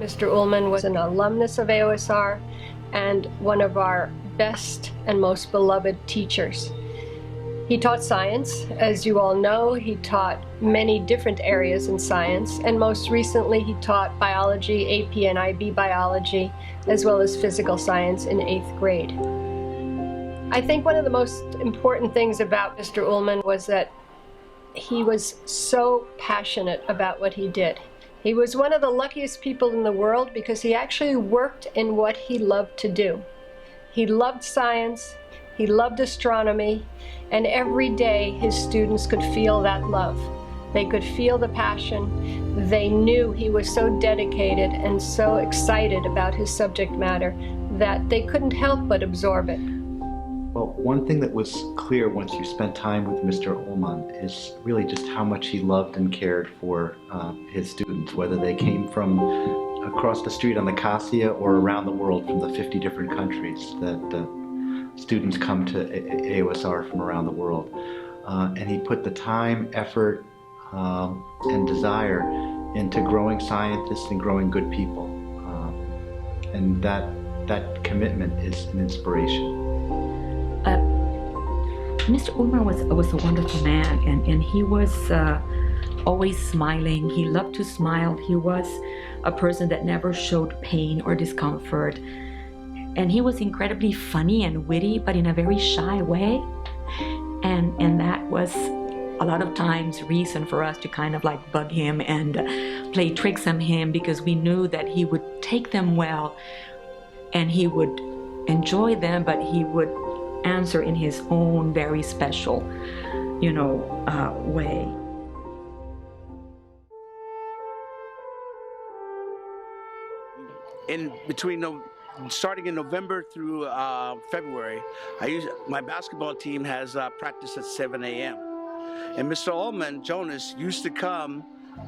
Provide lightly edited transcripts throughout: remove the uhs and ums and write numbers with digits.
Mr. Ullman was an alumnus of AOSR and one of our best and most beloved teachers. He taught science. As you all know, he taught many different areas in science, and most recently he taught biology, AP and IB biology, as well as physical science in 8th grade. I think one of the most important things about Mr. Ullman was that he was so passionate about what he did. He was one of the luckiest people in the world because he actually worked in what he loved to do. He loved science, he loved astronomy, and every day his students could feel that love. They could feel the passion. They knew he was so dedicated and so excited about his subject matter that they couldn't help but absorb it. Well, one thing that was clear once you spent time with Mr. Ullman is really just how much he loved and cared for his students, whether they came from across the street on the Cassia or around the world from the 50 different countries that students come to AOSR from around the world. And he put the time, effort, and desire into growing scientists and growing good people. And that commitment is an inspiration. Mr. Ullman was a wonderful man, and he was always smiling. He loved to smile. He was a person that never showed pain or discomfort. And he was incredibly funny and witty, but in a very shy way. And that was a lot of times reason for us to kind of like bug him and play tricks on him, because we knew that he would take them well and he would enjoy them, but he would answer in his own very special, way. Starting in November through February, my basketball team has practice at 7 a.m. And Mr. Ullman, Jonas, used to come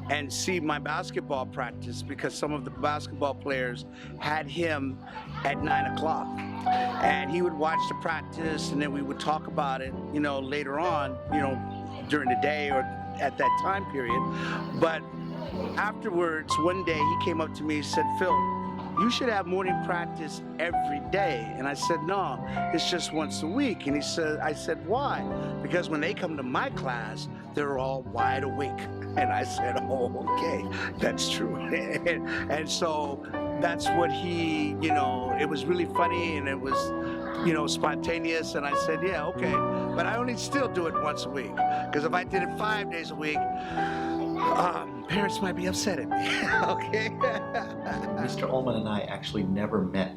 and see my basketball practice because some of the basketball players had him at 9 o'clock. And he would watch the practice, and then we would talk about it, later on, during the day or at that time period. But afterwards, one day he came up to me and said, "Phil, you should have morning practice every day." And I said, "No, it's just once a week." And I said, "Why?" "Because when they come to my class, they're all wide awake." And I said, "Oh, okay, that's true." And so that's what it was really funny, and it was, spontaneous. And I said, "Yeah, okay." But I only still do it once a week, because if I did it 5 days a week, parents might be upset at me. Okay. Mr. Ullman and I actually never met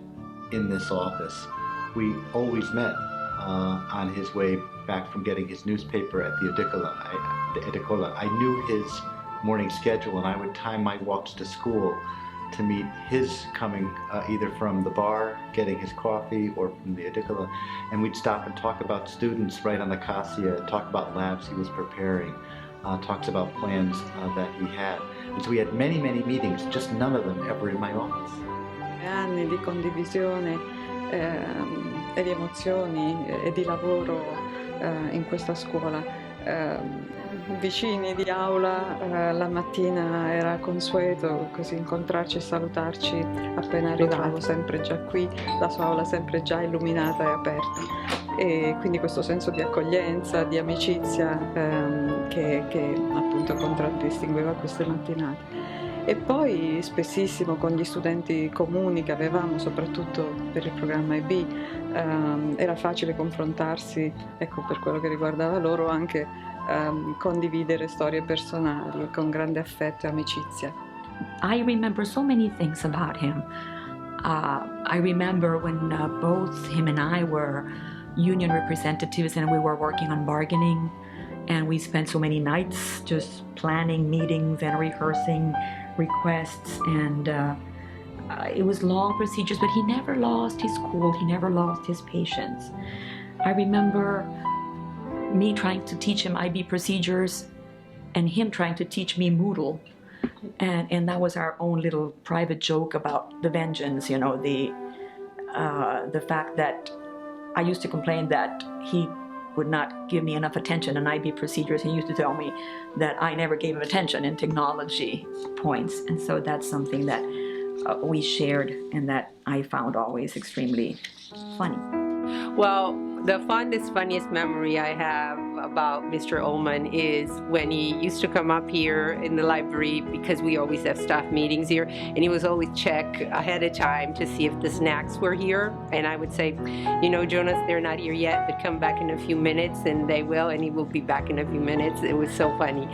in this office. We always met on his way back from getting his newspaper at the edicola. I knew his morning schedule, and I would time my walks to school to meet his coming either from the bar, getting his coffee, or from the edicola. And we'd stop and talk about students right on the Cassia, talk about labs he was preparing, talks about plans that he had. And so we had many, many meetings, just none of them ever in my office. Anni di condivisione e di emozioni e di lavoro in questa scuola vicini di aula, la mattina era consueto così incontrarci e salutarci appena arrivavo, sempre già qui, la sua aula sempre già illuminata e aperta. E quindi questo senso di accoglienza, di amicizia che appunto contraddistingueva queste mattinate. E poi spessissimo con gli studenti comuni che avevamo, soprattutto per il programma IB, era facile confrontarsi, ecco, per quello che riguardava loro, anche condividere storie personali con grande affetto e amicizia. I remember so many things about him. I remember when both him and I were union representatives and we were working on bargaining, and we spent so many nights just planning meetings and rehearsing requests, and it was long procedures, but he never lost his cool, he never lost his patience. I remember me trying to teach him IB procedures and him trying to teach me Moodle, and that was our own little private joke about the vengeance, you know, the fact that I used to complain that he would not give me enough attention in IB procedures. He used to tell me that I never gave him attention in technology points, and so that's something that we shared and that I found always extremely funny. Well, the funniest memory I have about Mr. Ullman is when he used to come up here in the library, because we always have staff meetings here, and he was always check ahead of time to see if the snacks were here, and I would say, you know, Jonas, they're not here yet, but come back in a few minutes, and they will, and he will be back in a few minutes. It was so funny.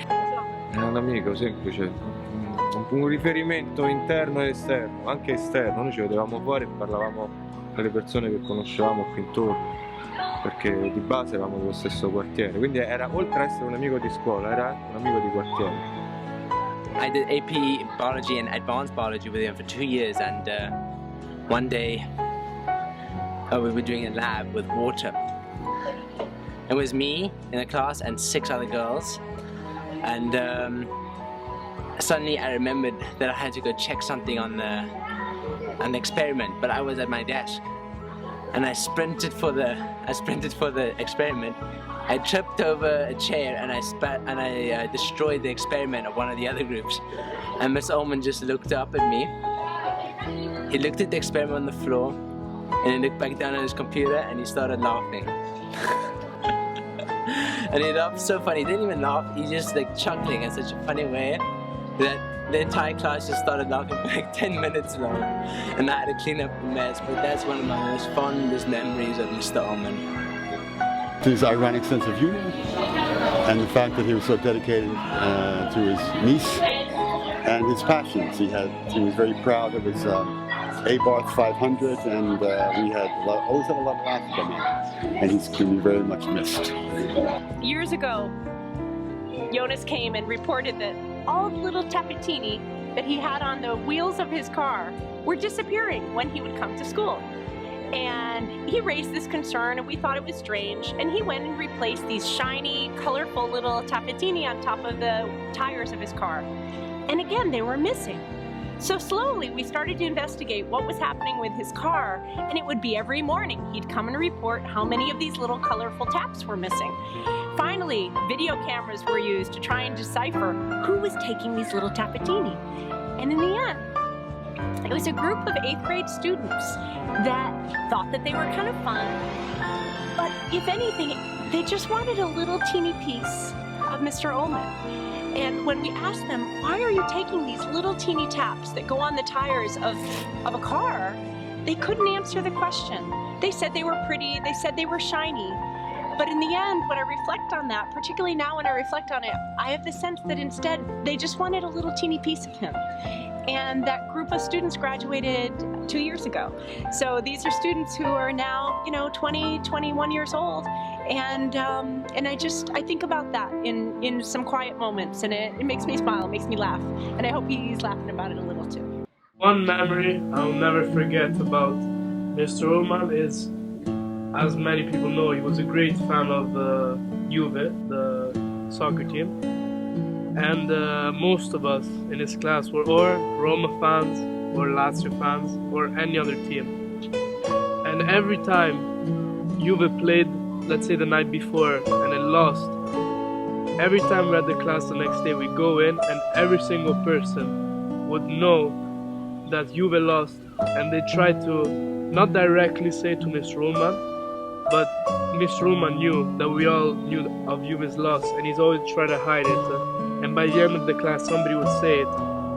È un amico semplice, un riferimento interno e esterno, anche esterno. Noi ci vedevamo fuori e parlavamo alle persone che conoscevamo qui intorno, perché di base eravamo dello stesso quartiere, quindi era, oltre ad essere un amico di scuola, era anche un amico di quartiere. I did AP biology and advanced biology with him for 2 years, and one day we were doing a lab with water. It was me in the class and 6 other girls, and suddenly I remembered that I had to go check something on an experiment, but I was at my desk, and I sprinted for the experiment. I tripped over a chair and I destroyed the experiment of one of the other groups. And Mr. Ullman just looked up at me. He looked at the experiment on the floor, and he looked back down at his computer and he started laughing. And he laughed so funny. He didn't even laugh. He just like chuckling in such a funny way that the entire class just started laughing for like 10 minutes long, and I had to clean up the mess. But that's one of my most fondest memories of Mr. Ullman. His ironic sense of humor and the fact that he was so dedicated to his niece and his passions. He was very proud of his ABART 500, and we always had a lot of laughs from him, and he's going to be very much missed. Years ago, Jonas came and reported that all the little tappetini that he had on the wheels of his car were disappearing when he would come to school. And he raised this concern, and we thought it was strange, and he went and replaced these shiny, colorful little tappetini on top of the tires of his car. And again, they were missing. So slowly we started to investigate what was happening with his car, and it would be every morning he'd come and report how many of these little colorful taps were missing. Finally, video cameras were used to try and decipher who was taking these little tappetini. And in the end, it was a group of 8th grade students that thought that they were kind of fun, but if anything, they just wanted a little teeny piece of Mr. Ullman. And when we asked them, why are you taking these little teeny taps that go on the tires of a car, they couldn't answer the question. They said they were pretty, they said they were shiny. But in the end, when I reflect on that, particularly now when I reflect on it, I have the sense that instead they just wanted a little teeny piece of him. And that group of students graduated 2 years ago. So these are students who are now, 20, 21 years old. And I think about that in some quiet moments, and it makes me smile, it makes me laugh. And I hope he's laughing about it a little too. One memory I'll never forget about Mr. Ullman is, as many people know, he was a great fan of Juve, the soccer team. And most of us in his class were or Roma fans, or Lazio fans, or any other team. And every time Juve played, let's say the night before, and it lost, every time we had the class the next day, we go in and every single person would know that Juve lost, and they tried to not directly say to Mr. Ullman, but Mr. Ullman knew that we all knew of Juve's loss, and he's always tried to hide it. And by the end of the class, somebody would say it,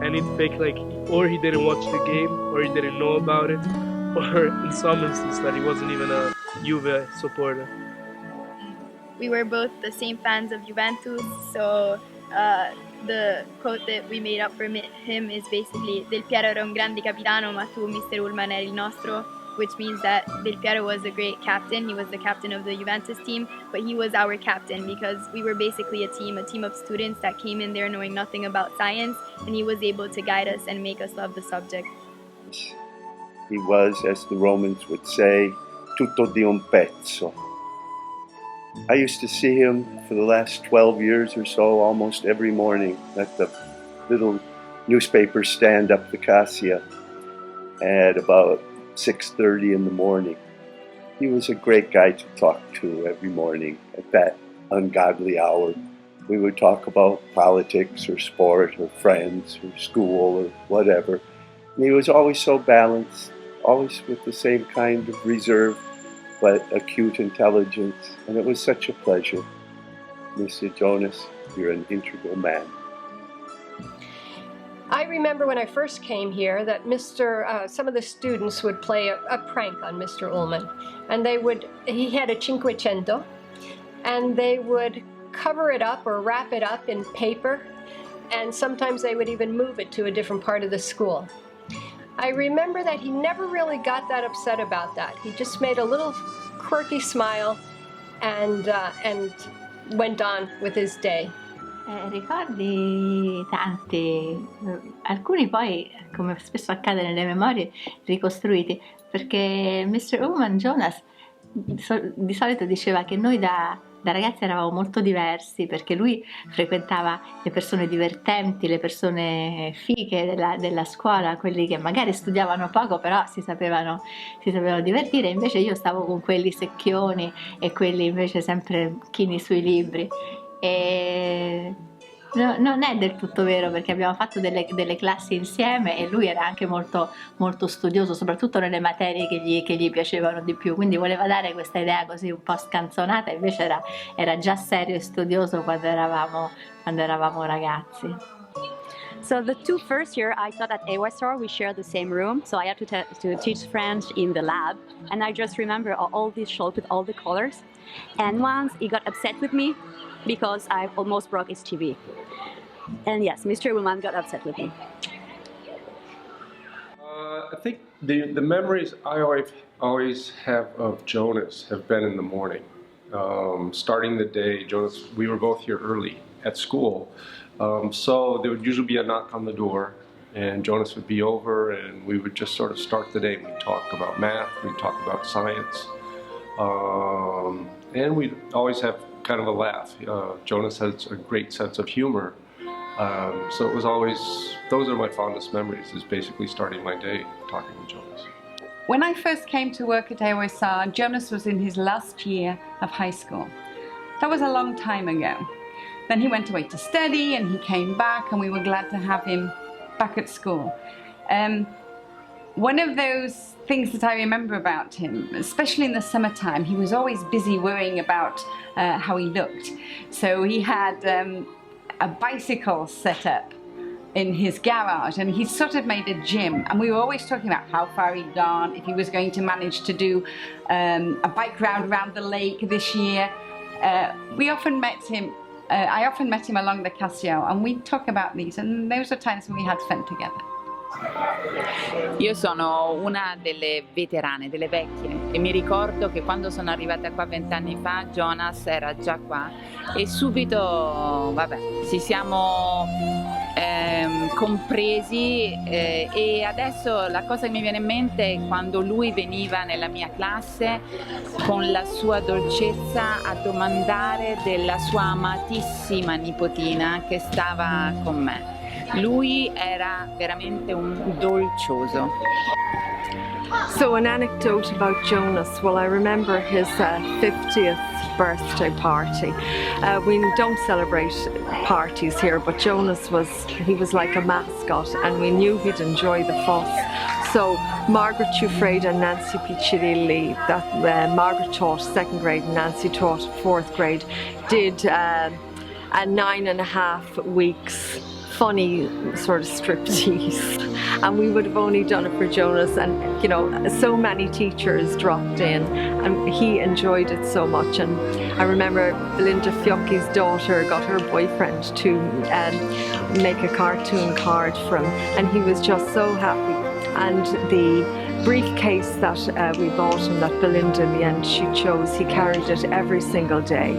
and he'd fake like, or he didn't watch the game, or he didn't know about it, or in some instances that he wasn't even a Juve supporter. We were both the same fans of Juventus, so the quote that we made up for him is basically Del Piero era un grande capitano, ma tu, Mr. Ullman, eri il nostro, which means that Del Piero was a great captain. He was the captain of the Juventus team, but he was our captain because we were basically a team of students that came in there knowing nothing about science, and he was able to guide us and make us love the subject. He was, as the Romans would say, tutto di un pezzo. I used to see him for the last 12 years or so, almost every morning at the little newspaper stand up the Cassia at about 6:30 in the morning. He was a great guy to talk to every morning at that ungodly hour. We would talk about politics or sport or friends or school or whatever. And he was always so balanced, always with the same kind of reserve but acute intelligence, and it was such a pleasure. Mr. Jonas, you're an integral man. I remember when I first came here that some of the students would play a prank on Mr. Ullman, and he had a Cinquecento, and they would cover it up or wrap it up in paper, and sometimes they would even move it to a different part of the school. I remember that he never really got that upset about that. He just made a little quirky smile and went on with his day. Ricordi tanti, alcuni poi, come spesso accade nelle memorie, ricostruiti, perché Mr. Ullman Jonas di solito diceva che noi da ragazzi eravamo molto diversi, perché lui frequentava le persone divertenti, le persone fighe della scuola, quelli che magari studiavano poco però si sapevano divertire, invece io stavo con quelli secchioni e quelli invece sempre chini sui libri. E non è del tutto vero, perché abbiamo fatto delle classi insieme e lui era anche molto, molto studioso, soprattutto nelle materie che gli piacevano di più, quindi voleva dare questa idea così un po' scanzonata, invece era già serio e studioso quando eravamo ragazzi. So the two first year I taught at AOSR, we shared the same room, so I had to teach French in the lab, and I just remember all this chalk with all the colors, and once he got upset with me because I almost broke his TV. And yes, Mr. Ullman got upset with me. I think the memories I always have of Jonas have been in the morning. Starting the day, Jonas, we were both here early at school, so there would usually be a knock on the door, and Jonas would be over, and we would just sort of start the day. We'd talk about math, we'd talk about science, and we'd always have kind of a laugh. Jonas has a great sense of humor, so it was always, those are my fondest memories, is basically starting my day talking with Jonas. When I first came to work at AOSR, Jonas was in his last year of high school. That was a long time ago. Then he went away to study and he came back, and we were glad to have him back at school. One of those things that I remember about him, especially in the summertime, he was always busy worrying about how he looked. So he had a bicycle set up in his garage, and he sort of made a gym, and we were always talking about how far he'd gone, if he was going to manage to do a bike ride around the lake this year. I often met him along the Casio, and we'd talk about these, and those were times when we had fun together. Io sono una delle veterane, delle vecchie, e mi ricordo che quando sono arrivata qua 20 anni fa Jonas era già qua e subito ci siamo compresi, e adesso la cosa che mi viene in mente è quando lui veniva nella mia classe con la sua dolcezza a domandare della sua amatissima nipotina che stava con me. Lui era veramente un dolcioso. So an anecdote about Jonas, well, I remember his 50th birthday party. We don't celebrate parties here, but Jonas he was like a mascot, and we knew he'd enjoy the fuss. So Margaret Giuffreda and Nancy Piccirilli, that Margaret taught 2nd grade and Nancy taught 4th grade, did a 9.5 weeks funny sort of striptease, and we would have only done it for Jonas, and you know, so many teachers dropped in and he enjoyed it so much. And I remember Belinda Fiocchi's daughter got her boyfriend to make a cartoon card for him, and he was just so happy. And the briefcase that we bought him, that Belinda in the end she chose, he carried it every single day.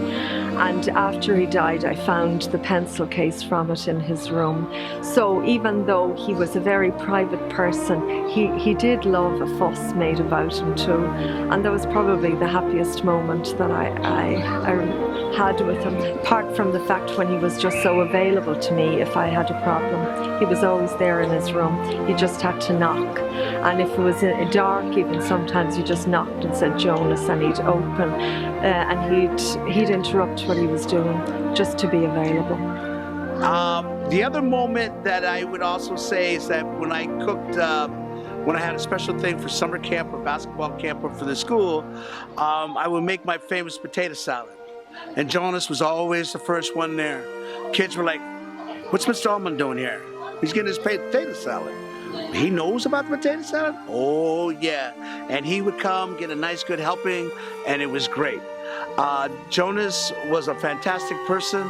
And after he died, I found the pencil case from it in his room. So even though he was a very private person, he did love a fuss made about him too. And that was probably the happiest moment that I had with him. Apart from the fact when he was just so available to me if I had a problem. He was always there in his room. He just had to knock. And if it was dark, even sometimes he just knocked and said Jonas, and he'd open and he'd interrupt what he was doing just to be available. The other moment that I would also say is that when I cooked, when I had a special thing for summer camp or basketball camp or for the school, I would make my famous potato salad. And Jonas was always the first one there. Kids were like, "What's Mr. Ullman doing here? He's getting his potato salad." He knows about the potato salad? Oh yeah. And he would come, get a nice good helping, and it was great. Jonas was a fantastic person.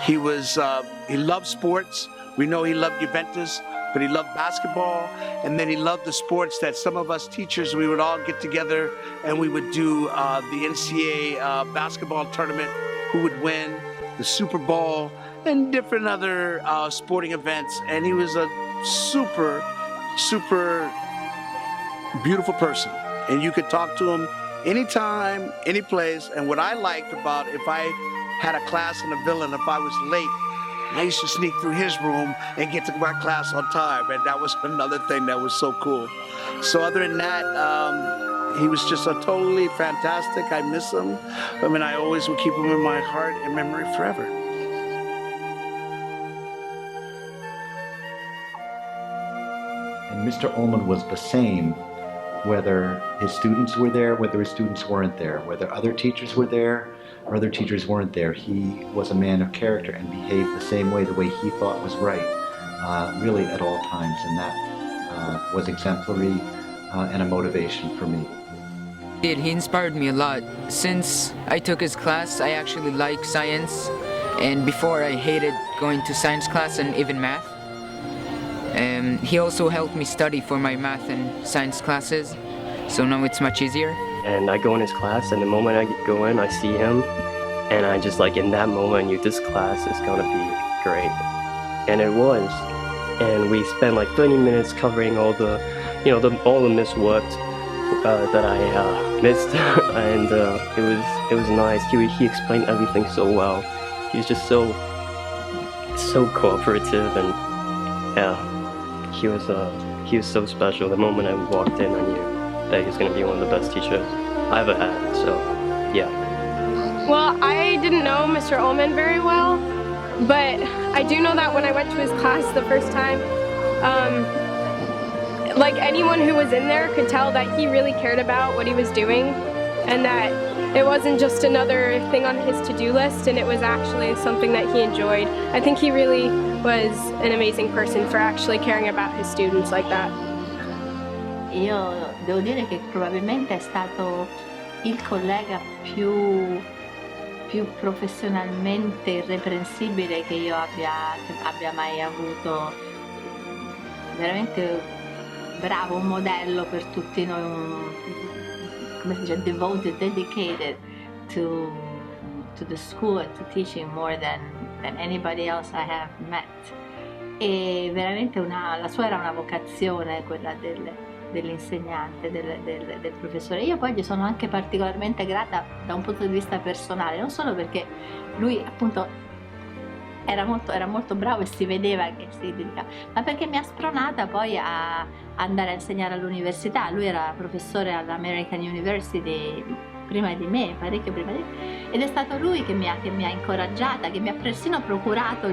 He loved sports. We know he loved Juventus, but he loved basketball, and then he loved the sports that some of us teachers, we would all get together and we would do the NCAA basketball tournament, who would win, the Super Bowl, and different other sporting events. And he was a super beautiful person, and you could talk to him anytime, any place. And what I liked about, if I had a class in a villa and if I was late, I used to sneak through his room and get to my class on time, and that was another thing that was so cool. So other than that, he was just a totally fantastic. I miss him. I mean, I always will keep him in my heart and memory forever. And Mr. Ullman was the same whether his students were there, whether his students weren't there, whether other teachers were there or other teachers weren't there. He was a man of character and behaved the same way, the way he thought was right, really at all times. And that was exemplary and a motivation for me. He inspired me a lot. Since I took his class, I actually like science, and before I hated going to science class and even math. He also helped me study for my math and science classes, so now it's much easier. And I go in his class, and the moment I go in, I see him, and I just like, in that moment, I knew this class is gonna be great. And it was. And we spent like 30 minutes covering all the, all the missed work that I missed, and it was nice. He explained everything so well. He was just so cooperative, and yeah, he was so special. The moment I walked in, I knew that he was going to be one of the best teachers I ever had. So yeah. Well, I didn't know Mr. Ullman very well, but I do know that when I went to his class the first time, like anyone who was in there could tell that he really cared about what he was doing, and that it wasn't just another thing on his to-do list, and it was actually something that he enjoyed. I think he really was an amazing person for actually caring about his students like that. Io devo dire che probabilmente è stato il collega più professionalmente irreprensibile che io abbia mai avuto. Veramente bravo, un modello per tutti noi, come si dice, devoted, dedicated to the school and to teaching more than anybody else I have met. E veramente la sua era una vocazione, quella dell'insegnante, del professore. Io poi gli sono anche particolarmente grata da un punto di vista personale, non solo perché lui appunto era molto bravo e si vedeva che si dedicava, ma perché mi ha spronata poi a andare a insegnare all'università. Lui era professore all'American University prima di me, parecchio prima di me, ed è stato lui che mi ha incoraggiata, che mi ha persino procurato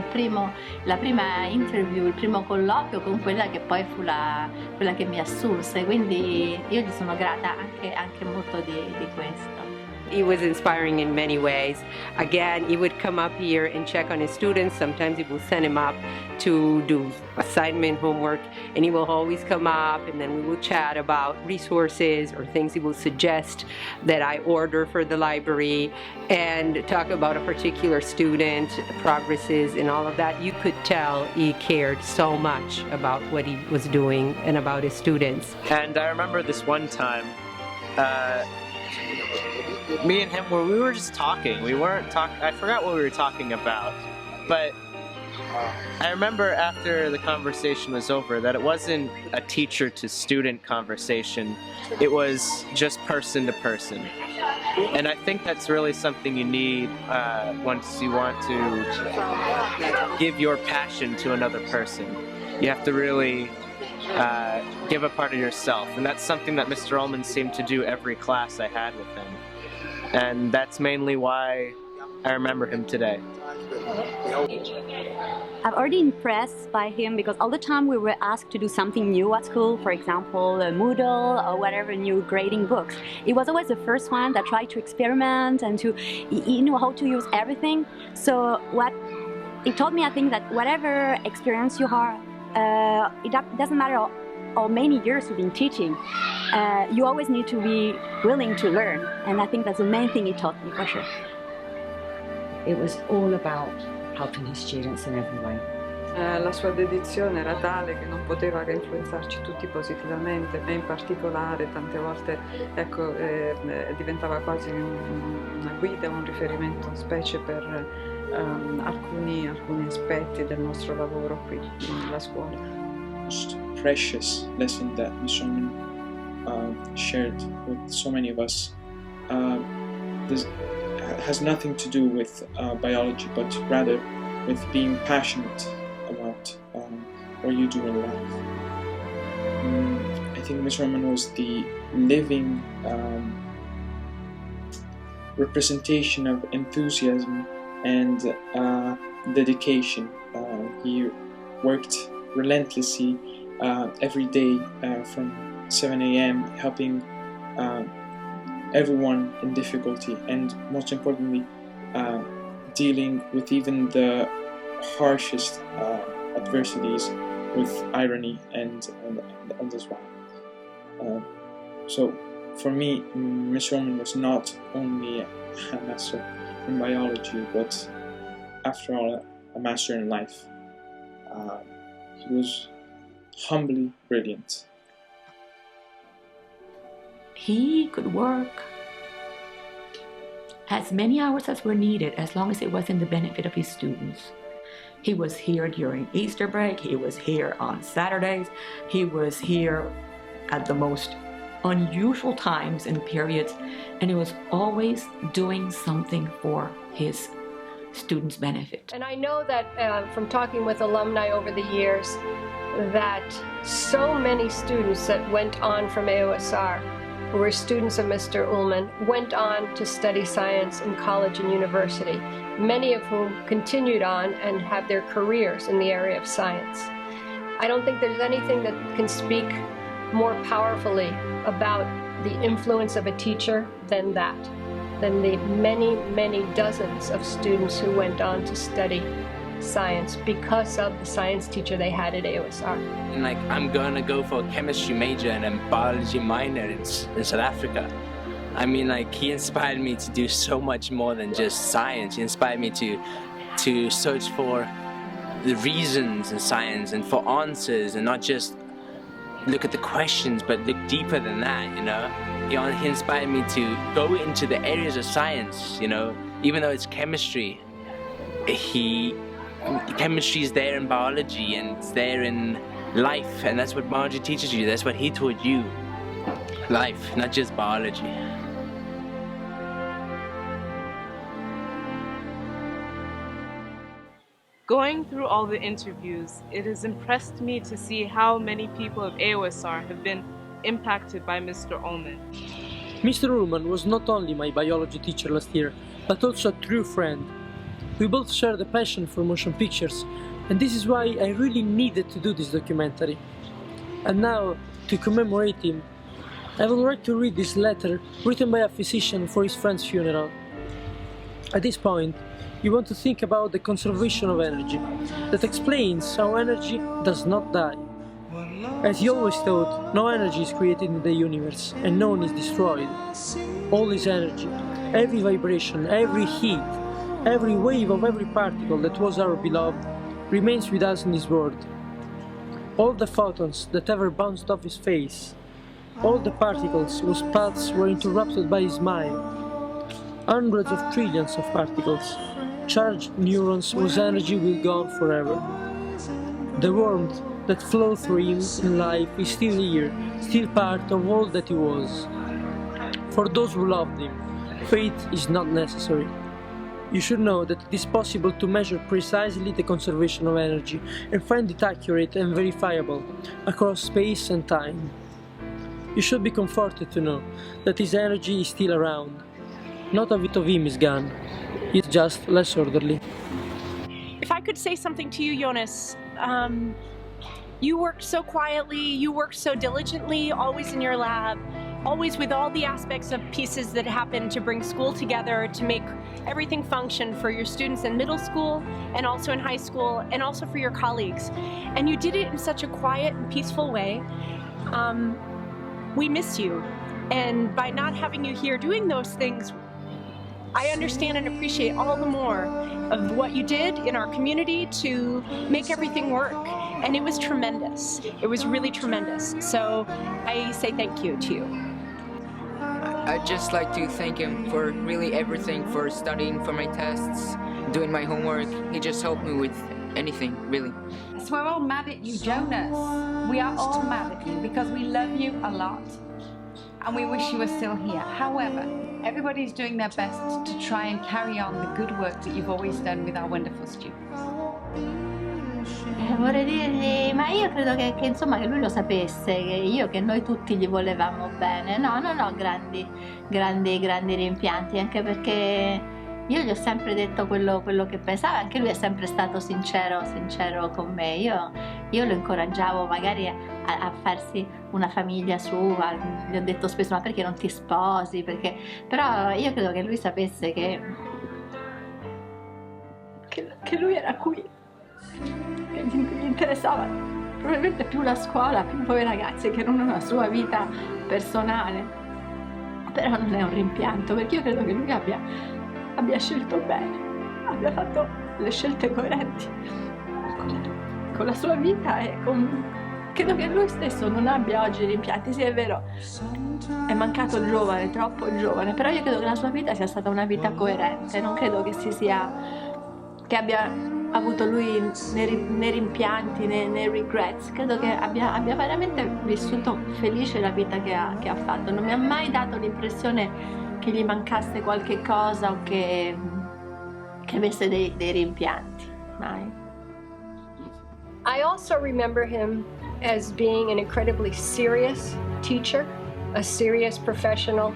la prima interview, il primo colloquio con quella che poi fu quella che mi assunse, quindi io gli sono grata anche molto di questo. He was inspiring in many ways. Again, he would come up here and check on his students. Sometimes he will send him up to do assignment, homework, and he will always come up and then we will chat about resources or things he will suggest that I order for the library and talk about a particular student, progresses and all of that. You could tell he cared so much about what he was doing and about his students. And I remember this one time, me and him, we were just talking. We weren't talking, I forgot what we were talking about, but I remember after the conversation was over that it wasn't a teacher to student conversation, it was just person to person. And I think that's really something you need once you want to give your passion to another person. You have to really give a part of yourself, and that's something that Mr. Ullman seemed to do every class I had with him. And that's mainly why I remember him today. I'm already impressed by him because all the time we were asked to do something new at school, for example, a Moodle or whatever, new grading books. He was always the first one that tried to experiment and he knew how to use everything. So what he taught me, I think that whatever experience you have, it doesn't matter how many years you've been teaching, you always need to be willing to learn, and I think that's the main thing he taught me for sure. It was all about helping his students in every way. La sua dedizione era tale che non poteva che influenzarci tutti positivamente, me in particolare tante volte diventava quasi una guida, un riferimento specie per alcuni aspetti del nostro lavoro qui nella scuola. Most precious lesson that Mr. Ullman shared with so many of us this has nothing to do with biology, but rather with being passionate about what you do in life. I think Mr. Ullman was the living representation of enthusiasm and dedication. He worked relentlessly every day from 7 a.m. helping everyone in difficulty, and most importantly dealing with even the harshest adversities with irony and a smile. So for me, Mr. Ullman was not only a master in biology, but after all a master in life. He was humbly brilliant. He could work as many hours as were needed as long as it was in the benefit of his students. He was here during Easter break, he was here on Saturdays, he was here at the most unusual times and periods, and he was always doing something for his students' benefit. And I know that from talking with alumni over the years that so many students that went on from AOSR, who were students of Mr. Ullman, went on to study science in college and university, many of whom continued on and have their careers in the area of science. I don't think there's anything that can speak more powerfully about the influence of a teacher than that, than the many, many dozens of students who went on to study science because of the science teacher they had at AOSR. And like, I'm gonna go for a chemistry major and a biology minor in South Africa. I mean, like, he inspired me to do so much more than just science. He inspired me to search for the reasons in science and for answers, and not just look at the questions, but look deeper than that, you know? He inspired me to go into the areas of science, you know? Even though it's chemistry, chemistry is there in biology and it's there in life, and that's what biology teaches you. That's what he taught you. Life, not just biology. Going through all the interviews, it has impressed me to see how many people of AOSR have been impacted by Mr. Ullman. Mr. Ullman was not only my biology teacher last year, but also a true friend. We both shared a passion for motion pictures, and this is why I really needed to do this documentary. And now, to commemorate him, I would like to read this letter written by a physician for his friend's funeral. At this point, you want to think about the conservation of energy, that explains how energy does not die. As he always thought, no energy is created in the universe, and none is destroyed. All is energy, every vibration, every heat, every wave of every particle that was our beloved, remains with us in this world. All the photons that ever bounced off his face, all the particles whose paths were interrupted by his smile, hundreds of trillions of particles, charged neurons whose energy will go on forever. The warmth that flowed through him in life is still here, still part of all that he was. For those who loved him, faith is not necessary. You should know that it is possible to measure precisely the conservation of energy and find it accurate and verifiable across space and time. You should be comforted to know that his energy is still around. Not a bit of him is gone, it's just less orderly. If I could say something to you, Jonas, you worked so quietly, you worked so diligently, always in your lab, always with all the aspects of pieces that happen to bring school together, to make everything function for your students in middle school and also in high school and also for your colleagues. And you did it in such a quiet and peaceful way. We miss you. And by not having you here doing those things, I understand and appreciate all the more of what you did in our community to make everything work. And it was tremendous. It was really tremendous. So I say thank you to you. I'd just like to thank him for really everything, for studying for my tests, doing my homework. He just helped me with anything, really. So we're all mad at you, Jonas. We are all mad at you because we love you a lot and we wish you were still here. However, everybody's doing their best to try and carry on the good work that you've always done with our wonderful students. Vorrei dirgli, ma io credo che insomma che lui lo sapesse, che noi tutti gli volevamo bene. No, non ho grandi rimpianti, anche perché io gli ho sempre detto quello che pensava, anche lui è sempre stato sincero con me. Io lo incoraggiavo magari a farsi una famiglia sua, gli ho detto spesso ma perché non ti sposi, però io credo che lui sapesse che lui era qui, che gli interessava probabilmente più la scuola, più poi i ragazzi, che non una sua vita personale. Però non è un rimpianto, perché io credo che lui abbia scelto bene, abbia fatto le scelte coerenti con la sua vita e credo che lui stesso non abbia oggi rimpianti. Sì, è vero, è mancato giovane, troppo giovane, però io credo che la sua vita sia stata una vita coerente, non credo che abbia avuto lui né rimpianti né regrets. Credo che abbia veramente vissuto felice la vita che ha fatto. Non mi ha mai dato l'impressione che gli mancasse qualche cosa o che avesse dei rimpianti, mai. I also remember him as being an incredibly serious teacher, a serious professional,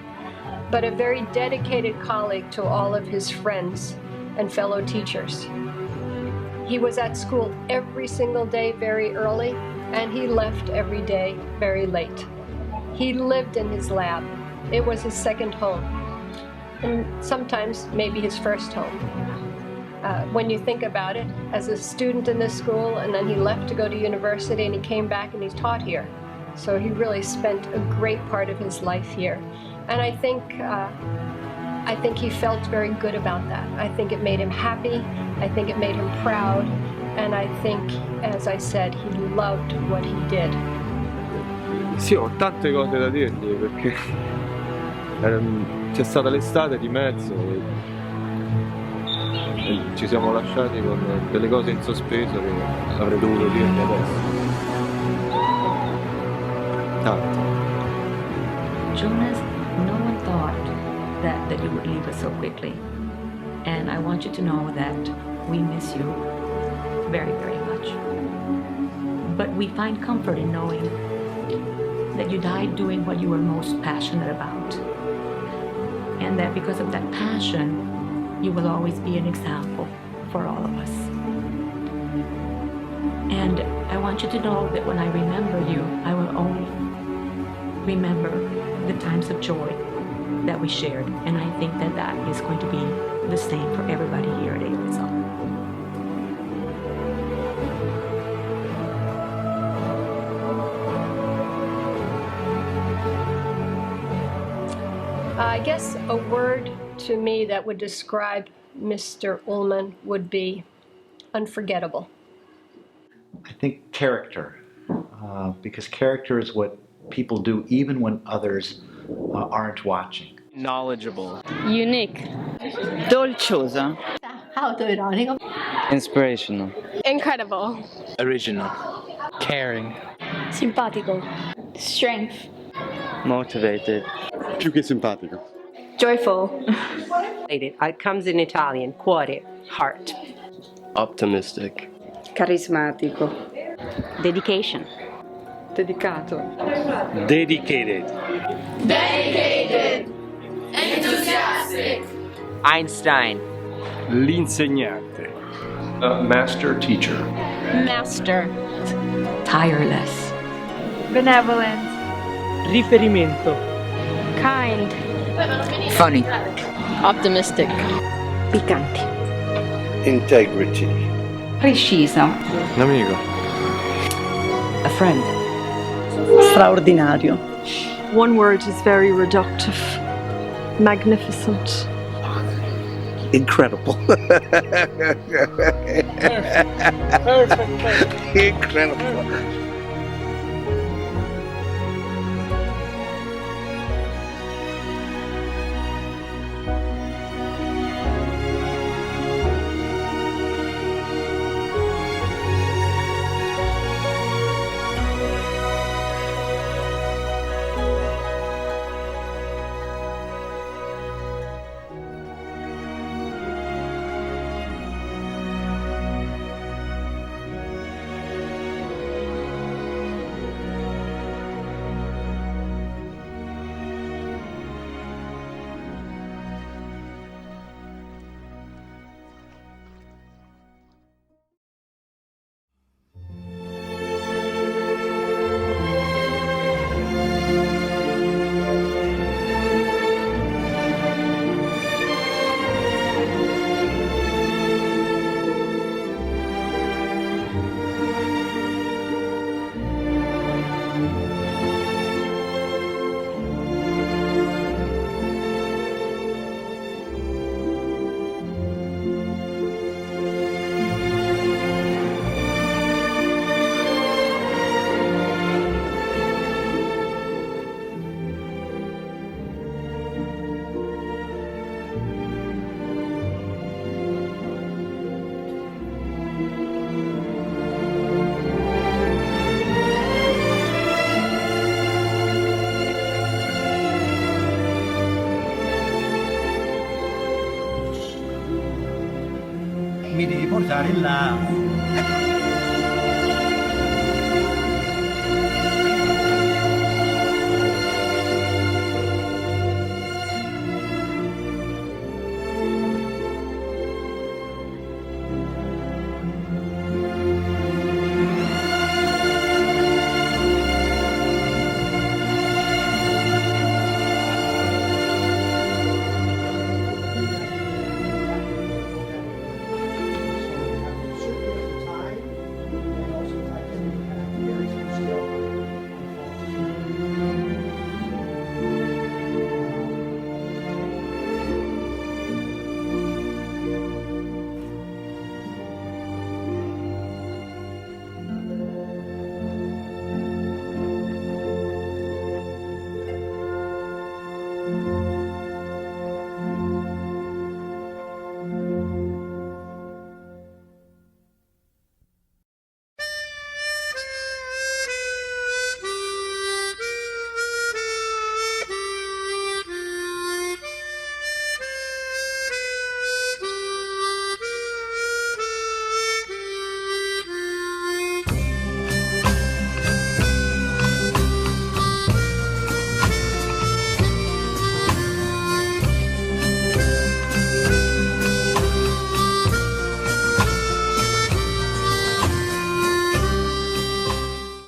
but a very dedicated colleague to all of his friends and fellow teachers. He was at school every single day very early, and he left every day very late. He lived in his lab. It was his second home, and sometimes maybe his first home. When you think about it, as a student in this school, and then he left to go to university, and he came back and he taught here. So he really spent a great part of his life here. And I think he felt very good about that. I think it made him happy. I think it made him proud. And I think, as I said, he loved what he did. Sì, ho tante cose da dirgli perché c'è stata l'estate di mezzo e ci siamo lasciati con delle cose in sospeso che avrei dovuto dirgli adesso. Tanto. Jonas, no one thought that you would leave us so quickly. And I want you to know that we miss you. very, very much. But we find comfort in knowing that you died doing what you were most passionate about. And that because of that passion, you will always be an example for all of us. And I want you to know that when I remember you, I will only remember the times of joy that we shared. And I think that that is going to be the same for everybody here at AOSR. I guess a word to me that would describe Mr. Ullman would be unforgettable. I think character, because character is what people do even when others aren't watching. Knowledgeable. Unique. Dolciosa. Autoironico. Inspirational. Incredible. Original. Caring. Simpatico. Strength. Motivated. Più che simpatico. Joyful. It comes in Italian. Cuore. Heart. Optimistic. Carismatico. Dedication. Dedicato. Dedicated. Dedicated. Enthusiastic. Einstein. L'insegnante. Master teacher. Master. Tireless. Benevolent. Riferimento. Kind. Funny. Optimistic. Piccante. Integrity. Preciso. Un amico. A friend. Straordinario. One word is very reductive. Magnificent. Incredible. Perfect. Incredible. Mi devi portare là